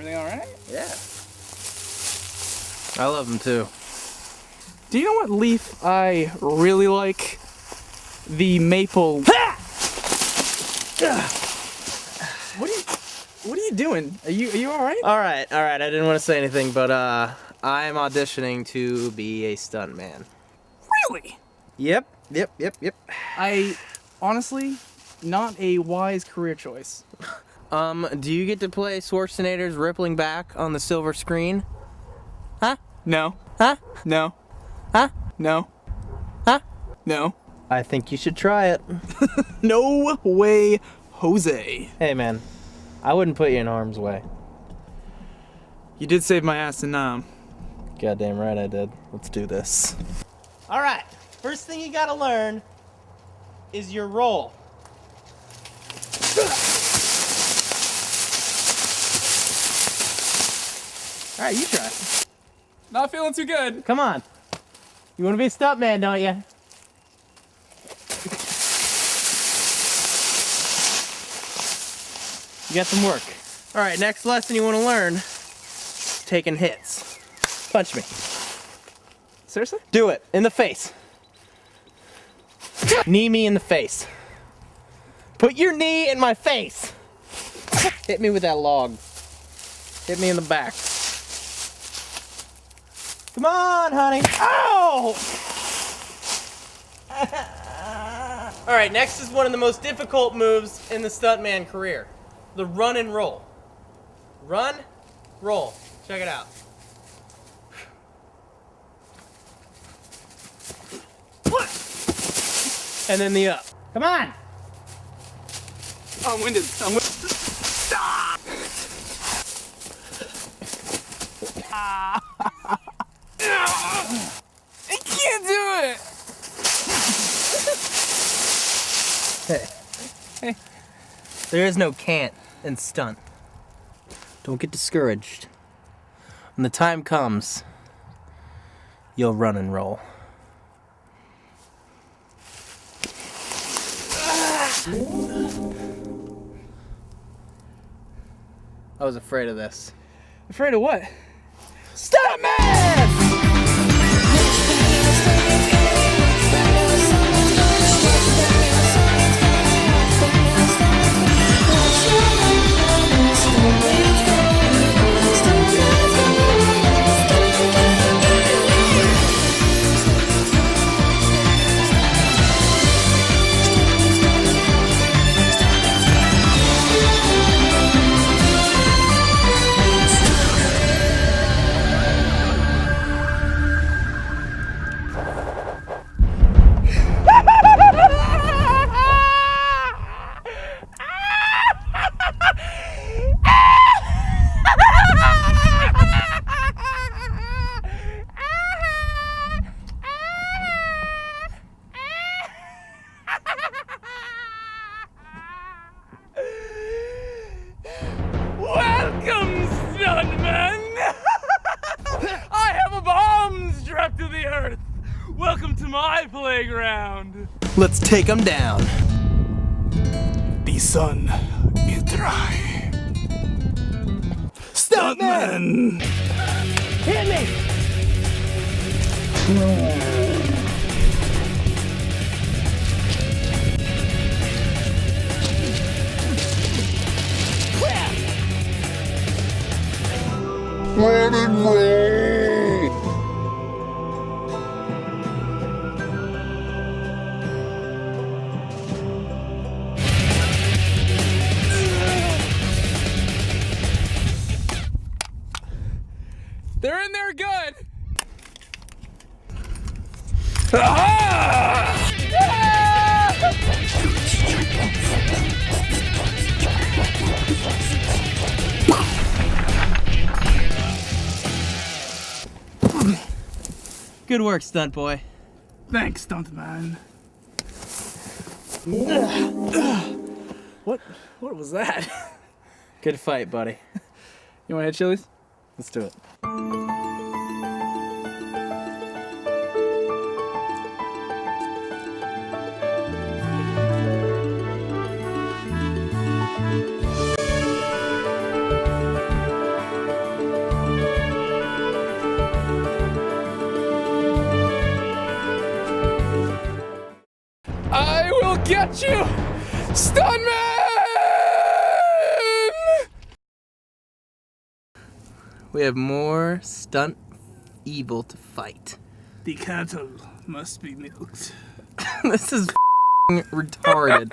Everything all right? Yeah. I love them too. Do you know what leaf I really like? The maple. What are you doing? Are you all right? All right. I didn't want to say anything, but I'm auditioning to be a stunt man. Really? Yep. I honestly, not a wise career choice. Do you get to play Schwarzenegger's rippling back on the silver screen? Huh? No. Huh? No. Huh? No. Huh? No. I think you should try it. No way, Jose. Hey man, I wouldn't put you in harm's way. You did save my ass in Nam. Goddamn right I did. Let's do this. All right, first thing you gotta learn is your role. All right, you try. Not feeling too good. Come on. You wanna be a stunt man, don't you? You got some work. All right, next lesson you wanna learn is taking hits. Punch me. Seriously? Do it, in the face. Knee me in the face. Put your knee in my face. Hit me with that log. Hit me in the back. Come on, honey. Ow! All right, next is one of the most difficult moves in the stuntman career. The run and roll. Run, roll. Check it out. And then the up. Come on! I'm winded. Stop! I can't do it! Hey. There is no can't in stunt. Don't get discouraged. When the time comes, you'll run and roll. I was afraid of this. Afraid of what? Stunt Man! Welcome, stuntmen! I have a bomb strapped to the earth. Welcome to my playground. Let's take them down. The sun is dry. Stuntmen! Hit me! Run and roll! They're in there good. Ah! Good work, stunt boy. Thanks, stuntman. What was that? Good fight, buddy. You want to hit Chili's? Let's do it. got you! Stunt Men! We have more stunt evil to fight. The cattle must be milked. This is retarded.